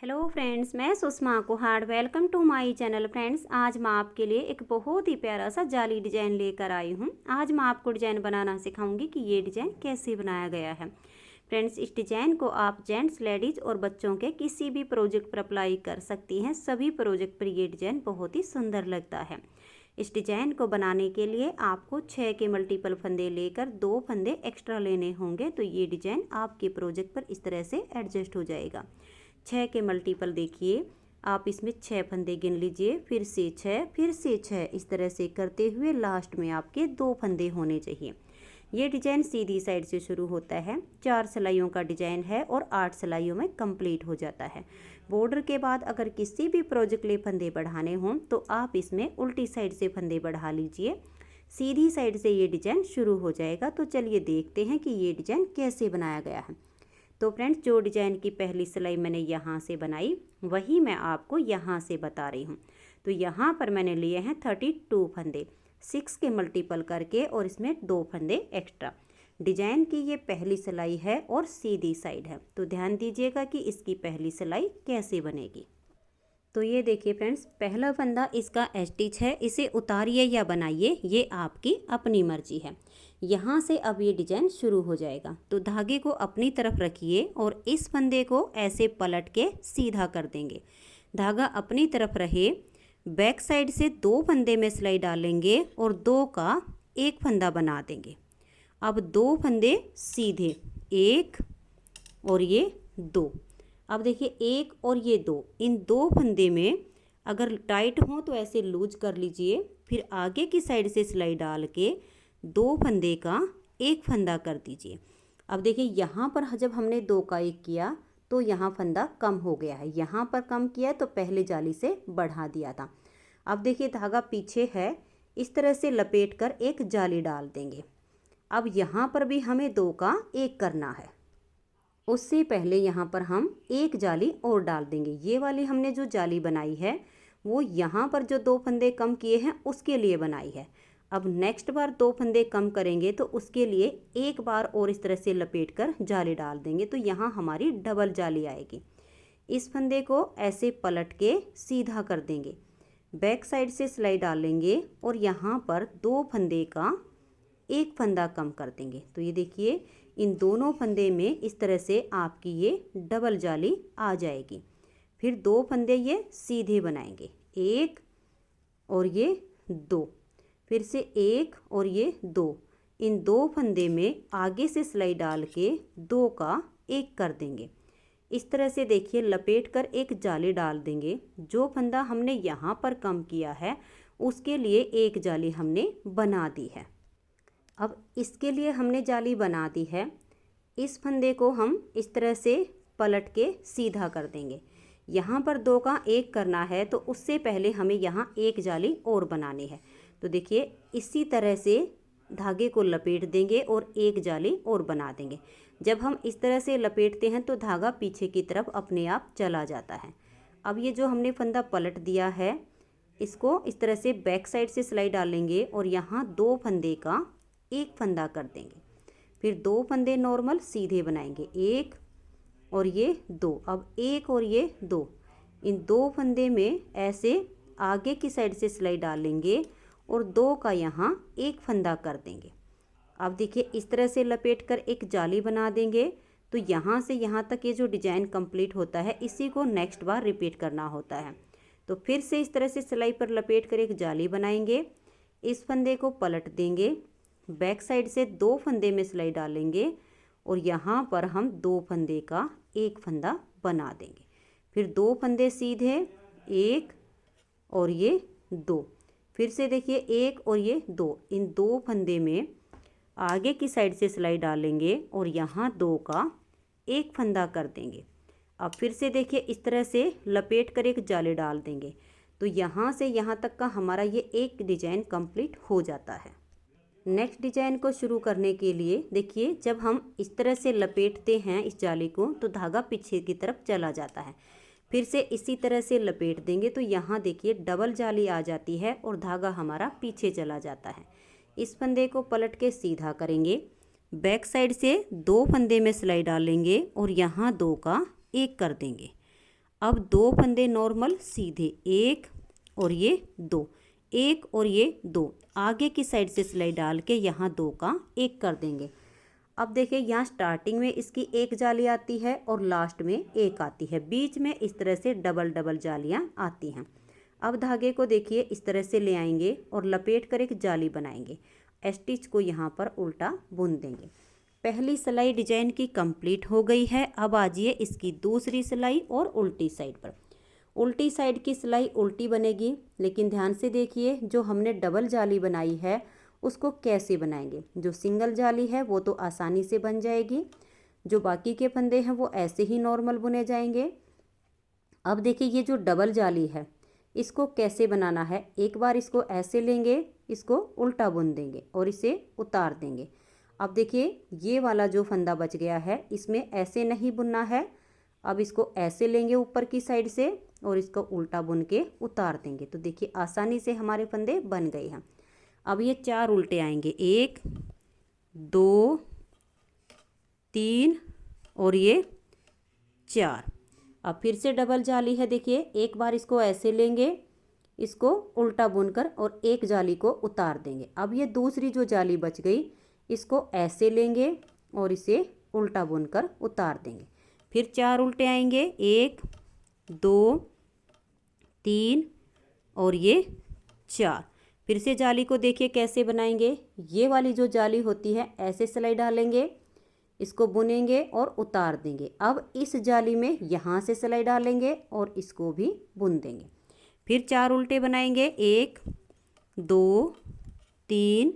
Hello friends, मैं Sushma Kuhar. Welcome to my channel. Friends, आज मैं आपके लिए एक बहुत ही प्यारा सा जाली डिज़ाइन लेकर आई हूँ। आज मैं आपको डिज़ाइन बनाना सिखाऊंगी कि ये डिज़ाइन कैसे बनाया गया है। फ्रेंड्स, इस डिज़ाइन को आप जेंट्स, लेडीज़ और बच्चों के किसी भी प्रोजेक्ट पर अप्लाई कर सकती हैं। सभी प्रोजेक्ट पर ये डिज़ाइन बहुत ही सुंदर लगता है। इस डिज़ाइन को बनाने के लिए आपको 6 के मल्टीपल फंदे लेकर 2 फंदे एक्स्ट्रा लेने होंगे, तो ये डिज़ाइन आपके प्रोजेक्ट पर इस तरह से एडजस्ट हो जाएगा। 6 के मल्टीपल देखिए, आप इसमें 6 फंदे गिन लीजिए, फिर से 6, फिर से 6, इस तरह से करते हुए लास्ट में आपके 2 फंदे होने चाहिए। ये डिज़ाइन सीधी साइड से शुरू होता है, 4 सिलाइयों का डिज़ाइन है और 8 सिलाइयों में कंप्लीट हो जाता है। बॉर्डर के बाद अगर किसी भी प्रोजेक्ट लिए फंदे बढ़ाने हों तो आप इसमें उल्टी साइड से फंदे बढ़ा लीजिए। सीधी साइड से ये डिज़ाइन शुरू हो जाएगा। तो चलिए देखते हैं कि ये डिज़ाइन कैसे बनाया गया है। तो फ्रेंड्स, जो डिज़ाइन की पहली सिलाई मैंने यहाँ से बनाई वही मैं आपको यहाँ से बता रही हूँ। तो यहाँ पर मैंने लिए हैं 32 फंदे 6 के मल्टीपल करके और इसमें 2 फंदे एक्स्ट्रा। डिज़ाइन की ये पहली सिलाई है और सीधी साइड है, तो ध्यान दीजिएगा कि इसकी पहली सिलाई कैसे बनेगी। तो ये देखिए फ्रेंड्स, पहला फंदा इसका स्टिच है, इसे उतारिए या बनाइए, ये आपकी अपनी मर्जी है। यहाँ से अब ये डिज़ाइन शुरू हो जाएगा। तो धागे को अपनी तरफ रखिए और इस फंदे को ऐसे पलट के सीधा कर देंगे। धागा अपनी तरफ रहे, बैक साइड से 2 फंदे में सिलाई डालेंगे और 2 का एक फंदा बना देंगे। अब 2 फंदे सीधे, 1 और ये 2। अब देखिए 1 और ये 2, इन 2 फंदे में अगर टाइट हो तो ऐसे लूज कर लीजिए, फिर आगे की साइड से सिलाई डाल के 2 फंदे का एक फंदा कर दीजिए। अब देखिए यहाँ पर जब हमने 2 का 1 किया तो यहाँ फंदा कम हो गया है, यहाँ पर कम किया तो पहले जाली से बढ़ा दिया था। अब देखिए धागा पीछे है, इस तरह से लपेट कर एक जाली डाल देंगे। अब यहाँ पर भी हमें 2 का 1 करना है, उससे पहले यहाँ पर हम एक जाली और डाल देंगे। ये वाली हमने जो जाली बनाई है वो यहाँ पर जो 2 फंदे कम किए हैं उसके लिए बनाई है। अब नेक्स्ट बार 2 फंदे कम करेंगे तो उसके लिए एक बार और इस तरह से लपेट कर जाली डाल देंगे, तो यहाँ हमारी डबल जाली आएगी। इस फंदे को ऐसे पलट के सीधा कर देंगे, बैक साइड से सिलाई डालेंगे और यहाँ पर 2 फंदे का एक फंदा कम कर देंगे। तो ये देखिए इन दोनों फंदे में इस तरह से आपकी ये डबल जाली आ जाएगी। फिर 2 फंदे ये सीधे बनाएंगे, 1 और ये 2, फिर से 1 और ये 2। इन 2 फंदे में आगे से सिलाई डाल के 2 का 1 कर देंगे। इस तरह से देखिए लपेट कर एक जाली डाल देंगे। जो फंदा हमने यहाँ पर कम किया है उसके लिए एक जाली हमने बना दी है। अब इसके लिए हमने जाली बना दी है, इस फंदे को हम इस तरह से पलट के सीधा कर देंगे। यहाँ पर 2 का 1 करना है तो उससे पहले हमें यहाँ एक जाली और बनानी है। तो देखिए इसी तरह से धागे को लपेट देंगे और एक जाली और बना देंगे। जब हम इस तरह से लपेटते हैं तो धागा पीछे की तरफ अपने आप चला जाता है। अब ये जो हमने फंदा पलट दिया है इसको इस तरह से बैक साइड से सिलाई डालेंगे और यहाँ 2 फंदे का एक फंदा कर देंगे। फिर 2 फंदे नॉर्मल सीधे बनाएंगे, 1 और ये 2। अब 1 और ये 2, इन 2 फंदे में ऐसे आगे की साइड से सिलाई डालेंगे और 2 का यहाँ एक फंदा कर देंगे। अब देखिए इस तरह से लपेट कर एक जाली बना देंगे। तो यहाँ से यहाँ तक ये जो डिज़ाइन कंप्लीट होता है इसी को नेक्स्ट बार रिपीट करना होता है। तो फिर से इस तरह से सिलाई पर लपेट कर एक जाली बनाएंगे, इस फंदे को पलट देंगे, बैक साइड से 2 फंदे में सिलाई डालेंगे और यहाँ पर हम 2 फंदे का एक फंदा बना देंगे। फिर 2 फंदे सीधे, 1 और ये 2, फिर से देखिए 1 और ये 2। इन 2 फंदे में आगे की साइड से सिलाई डालेंगे और यहाँ 2 का एक फंदा कर देंगे। अब फिर से देखिए इस तरह से लपेट कर एक जाली डाल देंगे। तो यहाँ से यहाँ तक का हमारा ये एक डिज़ाइन कंप्लीट हो जाता है। नेक्स्ट डिज़ाइन को शुरू करने के लिए देखिए जब हम इस तरह से लपेटते हैं इस जाली को तो धागा पीछे की तरफ चला जाता है। फिर से इसी तरह से लपेट देंगे तो यहाँ देखिए डबल जाली आ जाती है और धागा हमारा पीछे चला जाता है। इस फंदे को पलट के सीधा करेंगे, बैक साइड से 2 फंदे में सिलाई डालेंगे और यहाँ 2 का 1 कर देंगे। अब 2 फंदे नॉर्मल सीधे, एक और ये 2, एक और ये 2, आगे की साइड से सिलाई डाल के यहाँ 2 का 1 कर देंगे। अब देखिए यहाँ स्टार्टिंग में इसकी एक जाली आती है और लास्ट में एक आती है, बीच में इस तरह से डबल डबल जालियाँ आती हैं। अब धागे को देखिए इस तरह से ले आएंगे और लपेट कर एक जाली बनाएंगे, स्टिच को यहाँ पर उल्टा बुन देंगे। पहली सिलाई डिजाइन की कंप्लीट हो गई है। अब आजिए इसकी दूसरी सिलाई और उल्टी साइड पर। उल्टी साइड की सिलाई उल्टी बनेगी, लेकिन ध्यान से देखिए जो हमने डबल जाली बनाई है उसको कैसे बनाएंगे। जो सिंगल जाली है वो तो आसानी से बन जाएगी, जो बाकी के फंदे हैं वो ऐसे ही नॉर्मल बुने जाएंगे। अब देखिए ये जो डबल जाली है इसको कैसे बनाना है। एक बार इसको ऐसे लेंगे, इसको उल्टा बुन देंगे और इसे उतार देंगे। अब देखिए ये वाला जो फंदा बच गया है इसमें ऐसे नहीं बुनना है। अब इसको ऐसे लेंगे ऊपर की साइड से और इसको उल्टा बुन के उतार देंगे, तो देखिए आसानी से हमारे फंदे बन गए हैं। अब ये 4 उल्टे आएंगे, 1 2 3 और ये 4। अब फिर से डबल जाली है, देखिए एक बार इसको ऐसे लेंगे, इसको उल्टा बुनकर और एक जाली को उतार देंगे। अब ये दूसरी जो जाली बच गई इसको ऐसे लेंगे और इसे उल्टा बुनकर उतार देंगे। फिर 4 उल्टे आएंगे, 1 2 3 और ये 4। फिर से जाली को देखिए कैसे बनाएंगे। ये वाली जो जाली होती है ऐसे सिलाई डालेंगे, इसको बुनेंगे और उतार देंगे। अब इस जाली में यहाँ से सिलाई डालेंगे और इसको भी बुन देंगे। फिर 4 उल्टे बनाएंगे, 1 2 3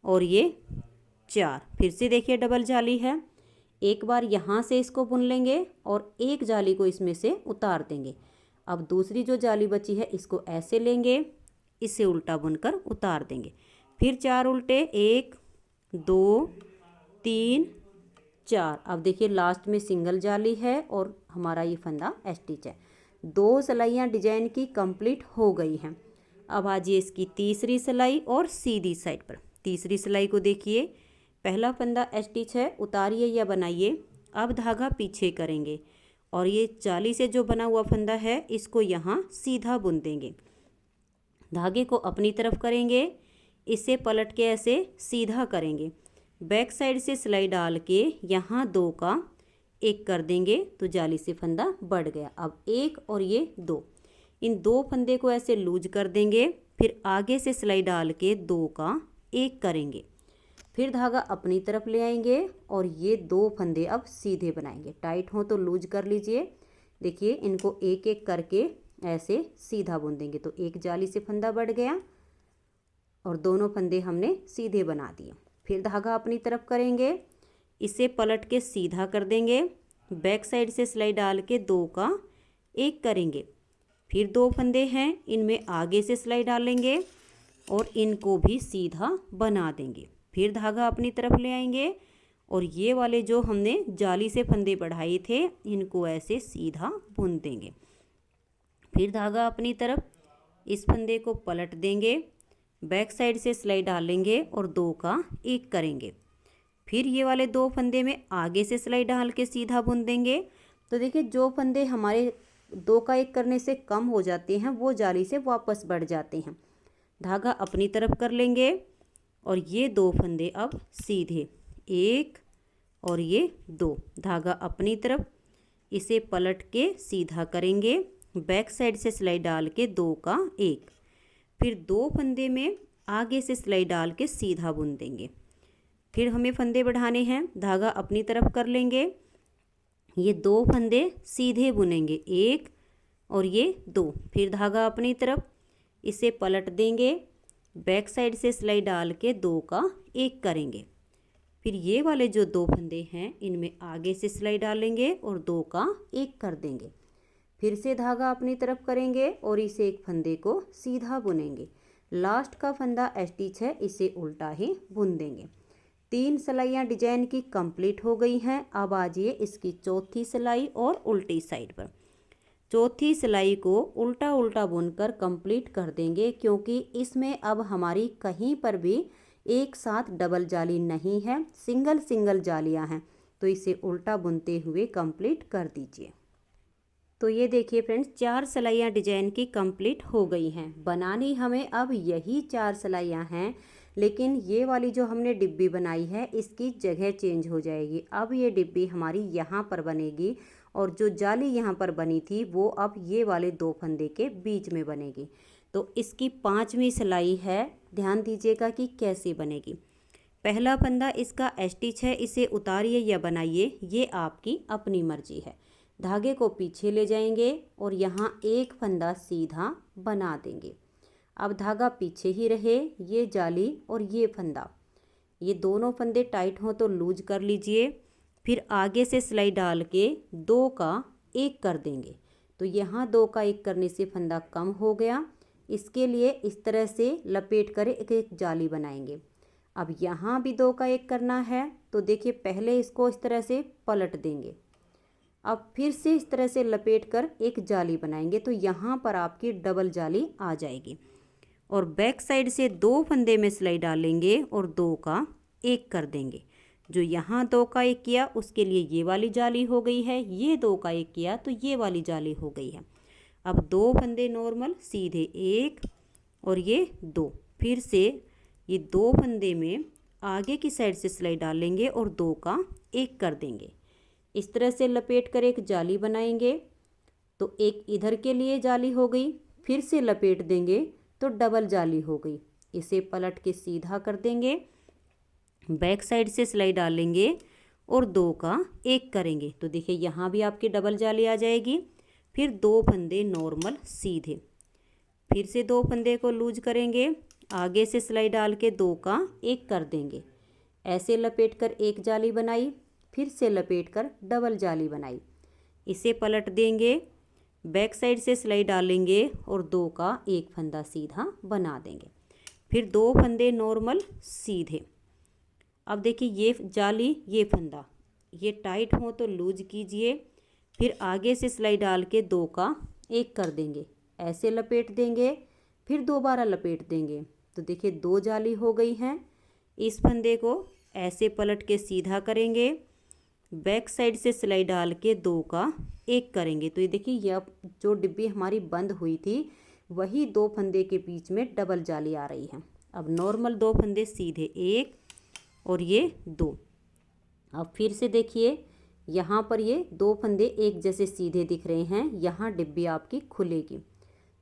और ये 4। फिर से देखिए डबल जाली है, एक बार यहाँ से इसको बुन लेंगे और एक जाली को इसमें से उतार देंगे। अब दूसरी जो जाली बची है इसको ऐसे लेंगे, इसे उल्टा बुनकर उतार देंगे। फिर 4 उल्टे, 1 2 3 4। अब देखिए लास्ट में सिंगल जाली है और हमारा ये फंदा स्टिच है। 2 सिलाइयाँ डिजाइन की कंप्लीट हो गई हैं। अब आजिए इसकी तीसरी सिलाई और सीधी साइड पर। तीसरी सिलाई को देखिए, पहला फंदा स्टिच है, उतारिए या बनाइए। अब धागा पीछे करेंगे और ये जाली से जो बना हुआ फंदा है इसको यहाँ सीधा बुन देंगे। धागे को अपनी तरफ करेंगे, इसे पलट के ऐसे सीधा करेंगे। बैक साइड से सिलाई डाल के यहाँ 2 का 1 कर देंगे, तो जाली से फंदा बढ़ गया। अब 1 और ये 2, इन 2 फंदे को ऐसे लूज कर देंगे। फिर आगे से सिलाई डाल के 2 का 1 करेंगे। फिर धागा अपनी तरफ ले आएंगे और ये 2 फंदे अब सीधे बनाएंगे। टाइट हो तो लूज कर लीजिए। देखिए इनको एक एक करके ऐसे सीधा बुन देंगे, तो एक जाली से फंदा बढ़ गया और दोनों फंदे हमने सीधे बना दिए। फिर धागा अपनी तरफ करेंगे, इसे पलट के सीधा कर देंगे। बैक साइड से सिलाई डाल के 2 का 1 करेंगे। फिर 2 फंदे हैं, इनमें आगे से सिलाई डालेंगे और इनको भी सीधा बना देंगे। फिर धागा अपनी तरफ ले आएंगे और ये वाले जो हमने जाली से फंदे बढ़ाए थे इनको ऐसे सीधा बुन देंगे। फिर धागा अपनी तरफ, इस फंदे को पलट देंगे, बैक साइड से सिलाई डालेंगे और 2 का 1 करेंगे। फिर ये वाले 2 फंदे में आगे से सिलाई डाल के सीधा बुन देंगे। तो देखिए जो फंदे हमारे 2 का 1 करने से कम हो जाते हैं वो जाली से वापस बढ़ जाते हैं। धागा अपनी तरफ कर लेंगे और ये 2 फंदे अब सीधे, 1 और ये 2। धागा अपनी तरफ, इसे पलट के सीधा करेंगे, बैक साइड से सिलाई डाल के 2 का 1। फिर 2 फंदे में आगे से सिलाई डाल के सीधा बुन देंगे। फिर हमें फंदे बढ़ाने हैं, धागा अपनी तरफ कर लेंगे, ये 2 फंदे सीधे बुनेंगे, 1 और ये 2। फिर धागा अपनी तरफ, इसे पलट देंगे, बैक साइड से सिलाई डाल के 2 का 1 करेंगे। फिर ये वाले जो 2 फंदे हैं इनमें आगे से सिलाई डालेंगे और 2 का 1 कर देंगे। फिर से धागा अपनी तरफ करेंगे और इसे एक फंदे को सीधा बुनेंगे। लास्ट का फंदा स्टिच है, इसे उल्टा ही बुन देंगे। 3 सिलाइयाँ डिजाइन की कंप्लीट हो गई हैं। अब आजिए इसकी चौथी सिलाई और उल्टी साइड पर। चौथी सिलाई को उल्टा उल्टा बुनकर कंप्लीट कर देंगे, क्योंकि इसमें अब हमारी कहीं पर भी एक साथ डबल जाली नहीं है, सिंगल सिंगल जालियां हैं। तो इसे उल्टा बुनते हुए कंप्लीट कर दीजिए। तो ये देखिए फ्रेंड्स, 4 सिलाइयाँ डिजाइन की कंप्लीट हो गई हैं। बनानी हमें अब यही 4 सिलाइयाँ हैं, लेकिन ये वाली जो हमने डिब्बी बनाई है इसकी जगह चेंज हो जाएगी। अब ये डिब्बी हमारी यहाँ पर बनेगी और जो जाली यहाँ पर बनी थी वो अब ये वाले 2 फंदे के बीच में बनेगी। तो इसकी 5वीं सिलाई है, ध्यान दीजिएगा कि कैसे बनेगी। पहला फंदा इसका स्टिच है, इसे उतारिए या बनाइए, ये आपकी अपनी मर्जी है। धागे को पीछे ले जाएंगे और यहाँ एक फंदा सीधा बना देंगे। अब धागा पीछे ही रहे, ये जाली और ये फंदा, ये दोनों फंदे टाइट हों तो लूज कर लीजिए। फिर आगे से सिलाई डाल के 2 का 1 कर देंगे। तो यहाँ 2 का 1 करने से फंदा कम हो गया। इसके लिए इस तरह से लपेट कर एक जाली बनाएंगे। अब यहाँ भी 2 का 1 करना है, तो देखिए पहले इसको इस तरह से पलट देंगे। अब फिर से इस तरह से लपेट कर एक जाली बनाएंगे, तो यहाँ पर आपकी डबल जाली आ जाएगी। और बैक साइड से 2 फंदे में सिलाई डालेंगे और 2 का 1 कर देंगे। जो यहाँ 2 का 1 किया उसके लिए ये वाली जाली हो गई है, ये 2 का 1 किया तो ये वाली जाली हो गई है। अब 2 फंदे नॉर्मल सीधे 1 और ये 2, फिर से ये 2 फंदे में आगे की साइड से सिलाई डालेंगे और 2 का 1 कर देंगे। इस तरह से लपेट कर एक जाली बनाएंगे, तो एक इधर के लिए जाली हो गई। फिर से लपेट देंगे तो डबल जाली हो गई। इसे पलट के सीधा कर देंगे, बैक साइड से सिलाई डालेंगे और 2 का 1 करेंगे। तो देखिए यहाँ भी आपकी डबल जाली आ जाएगी। फिर 2 फंदे नॉर्मल सीधे, फिर से 2 फंदे को लूज करेंगे, आगे से सिलाई डाल के 2 का 1 कर देंगे। ऐसे लपेट कर एक जाली बनाई, फिर से लपेट कर डबल जाली बनाई। इसे पलट देंगे, बैक साइड से सिलाई डालेंगे और 2 का 1 फंदा सीधा बना देंगे। फिर 2 फंदे नॉर्मल सीधे। अब देखिए ये जाली ये फंदा, ये टाइट हो तो लूज कीजिए। फिर आगे से सिलाई डाल के 2 का 1 कर देंगे। ऐसे लपेट देंगे, फिर दोबारा लपेट देंगे। तो देखिए 2 जाली हो गई हैं। इस फंदे को ऐसे पलट के सीधा करेंगे, बैक साइड से सिलाई डाल के 2 का 1 करेंगे। तो ये देखिए यह जो डिब्बी हमारी बंद हुई थी वही 2 फंदे के बीच में डबल जाली आ रही है। अब नॉर्मल 2 फंदे सीधे 1 और ये 2। अब फिर से देखिए यहाँ पर ये 2 फंदे एक जैसे सीधे दिख रहे हैं, यहाँ डिब्बी आपकी खुलेगी।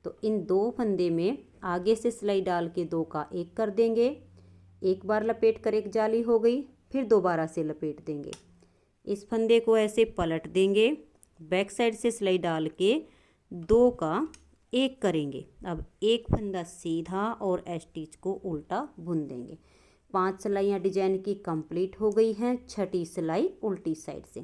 तो इन 2 फंदे में आगे से सिलाई डाल के 2 का 1 कर देंगे। एक बार लपेट कर एक जाली हो गई, फिर दोबारा से लपेट देंगे। इस फंदे को ऐसे पलट देंगे, बैक साइड से सिलाई डाल के 2 का 1 करेंगे। अब एक फंदा सीधा और स्टिच को उल्टा बुन देंगे। 5 सिलाइयाँ डिजाइन की कंप्लीट हो गई हैं। 6ठी सिलाई उल्टी साइड से।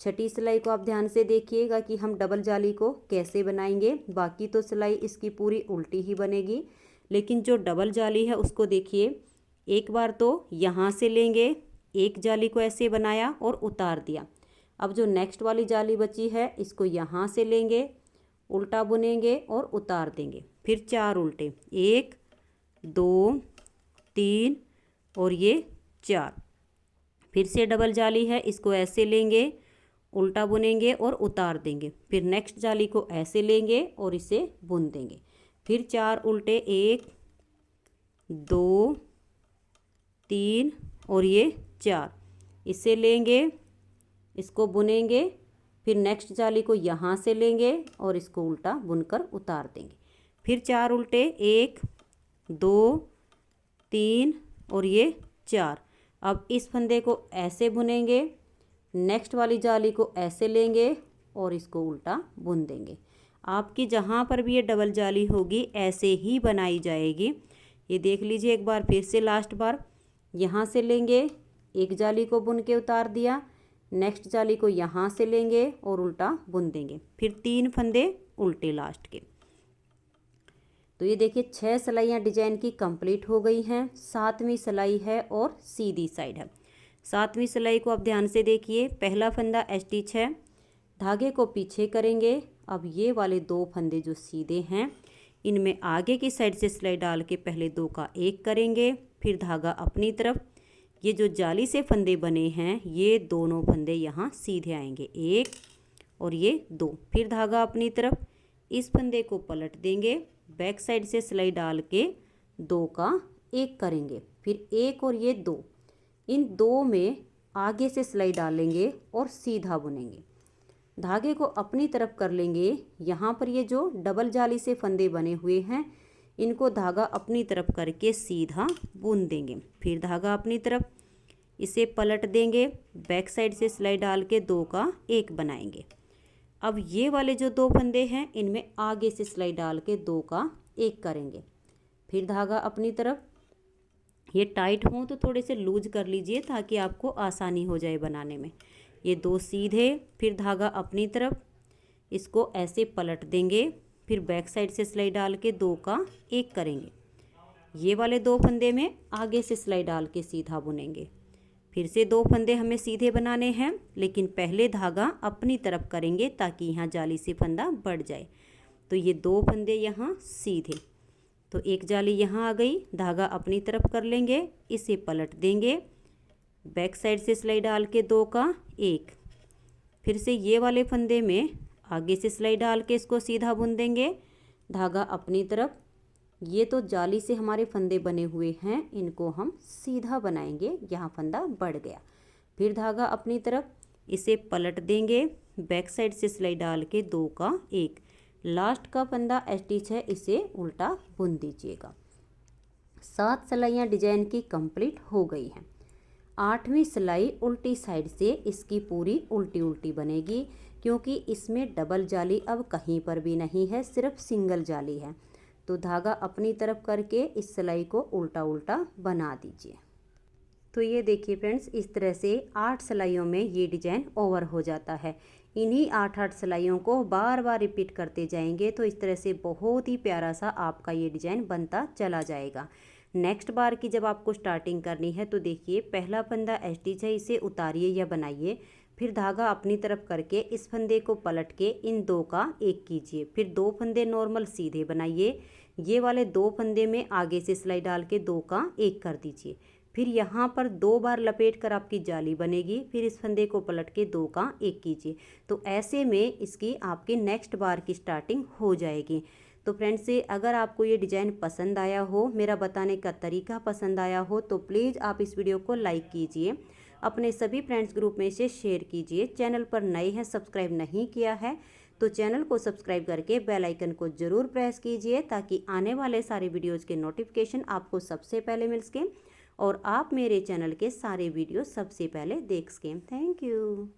6ठी सिलाई को आप ध्यान से देखिएगा कि हम डबल जाली को कैसे बनाएंगे। बाकी तो सिलाई इसकी पूरी उल्टी ही बनेगी, लेकिन जो डबल जाली है उसको देखिए, एक बार तो यहाँ से लेंगे, एक जाली को ऐसे बनाया और उतार दिया। अब जो नेक्स्ट वाली जाली बची है इसको यहाँ से लेंगे, उल्टा बुनेंगे और उतार देंगे। फिर 4 उल्टे, 1 2 3 और ये 4। फिर से डबल जाली है, इसको ऐसे लेंगे, उल्टा बुनेंगे और उतार देंगे। फिर नेक्स्ट जाली को ऐसे लेंगे और इसे बुन देंगे। फिर 4 उल्टे, 1 2 3 और ये 4। इसे लेंगे, इसको बुनेंगे, फिर नेक्स्ट जाली को यहाँ से लेंगे और इसको उल्टा बुनकर उतार देंगे। फिर 4 उल्टे, 1 2 3 और ये 4। अब इस फंदे को ऐसे बुनेंगे, नेक्स्ट वाली जाली को ऐसे लेंगे और इसको उल्टा बुन देंगे। आपकी जहाँ पर भी ये डबल जाली होगी ऐसे ही बनाई जाएगी। ये देख लीजिए एक बार फिर से लास्ट बार, यहाँ से लेंगे, एक जाली को बुन के उतार दिया, नेक्स्ट जाली को यहाँ से लेंगे और उल्टा बुन देंगे। फिर 3 फंदे उल्टे लास्ट के। तो ये देखिए 6 सिलाइयाँ डिजाइन की कंप्लीट हो गई हैं। 7वीं सिलाई है और सीधी साइड है। 7वीं सिलाई को आप ध्यान से देखिए। पहला फंदा स्टिच है, धागे को पीछे करेंगे। अब ये वाले 2 फंदे जो सीधे हैं इनमें आगे की साइड से सिलाई डाल के पहले 2 का 1 करेंगे, फिर धागा अपनी तरफ। ये जो जाली से फंदे बने हैं ये दोनों फंदे यहाँ सीधे आएंगे, 1 और ये 2। फिर धागा अपनी तरफ, इस फंदे को पलट देंगे, बैक साइड से सिलाई डाल के 2 का 1 करेंगे, फिर 1 और ये 2, इन 2 में आगे से सिलाई डालेंगे और सीधा बुनेंगे। धागे को अपनी तरफ कर लेंगे। यहाँ पर ये जो डबल जाली से फंदे बने हुए हैं, इनको धागा अपनी तरफ करके सीधा बुन देंगे। फिर धागा अपनी तरफ, इसे पलट देंगे, बैक साइड से सिलाई डाल के 2 का 1 बनाएंगे। अब ये वाले जो 2 फंदे हैं, इनमें आगे से सिलाई डाल के 2 का 1 करेंगे। फिर धागा अपनी तरफ, ये टाइट हों तो थोड़े से लूज कर लीजिए ताकि आपको आसानी हो जाए बनाने में। ये 2 सीधे, फिर धागा अपनी तरफ, इसको ऐसे पलट देंगे, फिर बैक साइड से सिलाई डाल के 2 का 1 करेंगे। ये वाले 2 फंदे में आगे से सिलाई डाल के सीधा बुनेंगे। फिर से 2 फंदे हमें सीधे बनाने हैं, लेकिन पहले धागा अपनी तरफ करेंगे ताकि यहाँ जाली से फंदा बढ़ जाए। तो ये 2 फंदे यहाँ सीधे, तो एक जाली यहाँ आ गई, धागा अपनी तरफ कर लेंगे, इसे पलट देंगे, बैक साइड से सिलाई डाल के 2 का 1। फिर से ये वाले फंदे में आगे से सिलाई डाल के इसको सीधा बुन देंगे, धागा अपनी तरफ। ये तो जाली से हमारे फंदे बने हुए हैं, इनको हम सीधा बनाएंगे, यहाँ फंदा बढ़ गया। फिर धागा अपनी तरफ, इसे पलट देंगे, बैक साइड से सिलाई डाल के 2 का 1। लास्ट का फंदा स्टिच है, इसे उल्टा बुन दीजिएगा। 7 सिलाइयाँ डिजाइन की कंप्लीट हो गई हैं। 8वीं सिलाई उल्टी साइड से इसकी पूरी उल्टी उल्टी बनेगी, क्योंकि इसमें डबल जाली अब कहीं पर भी नहीं है, सिर्फ सिंगल जाली है। तो धागा अपनी तरफ करके इस सिलाई को उल्टा उल्टा बना दीजिए। तो ये देखिए फ्रेंड्स, इस तरह से 8 सिलाइयों में ये डिजाइन ओवर हो जाता है। इन्हीं 8 सिलाइयों को बार बार रिपीट करते जाएंगे तो इस तरह से बहुत ही प्यारा सा आपका ये डिजाइन बनता चला जाएगा। नेक्स्ट बार की जब आपको स्टार्टिंग करनी है तो देखिए, पहला फंदा स्टिच है, इसे उतारिए या बनाइए, फिर धागा अपनी तरफ करके इस फंदे को पलट के इन 2 का 1 कीजिए, फिर 2 फंदे नॉर्मल सीधे बनाइए, ये वाले 2 फंदे में आगे से सिलाई डाल के 2 का 1 कर दीजिए, फिर यहाँ पर 2 बार लपेट कर आपकी जाली बनेगी, फिर इस फंदे को पलट के 2 का 1 कीजिए। तो ऐसे में इसकी आपकी नेक्स्ट बार की स्टार्टिंग हो जाएगी। तो फ्रेंड्स, अगर आपको ये डिज़ाइन पसंद आया हो, मेरा बताने का तरीका पसंद आया हो, तो प्लीज़ आप इस वीडियो को लाइक कीजिए, अपने सभी फ्रेंड्स ग्रुप में से शेयर कीजिए। चैनल पर नए हैं, सब्सक्राइब नहीं किया है तो चैनल को सब्सक्राइब करके बेल आइकन को ज़रूर प्रेस कीजिए, ताकि आने वाले सारे वीडियोज़ के नोटिफिकेशन आपको सबसे पहले मिल सकें और आप मेरे चैनल के सारे वीडियो सबसे पहले देख सकें। Thank you.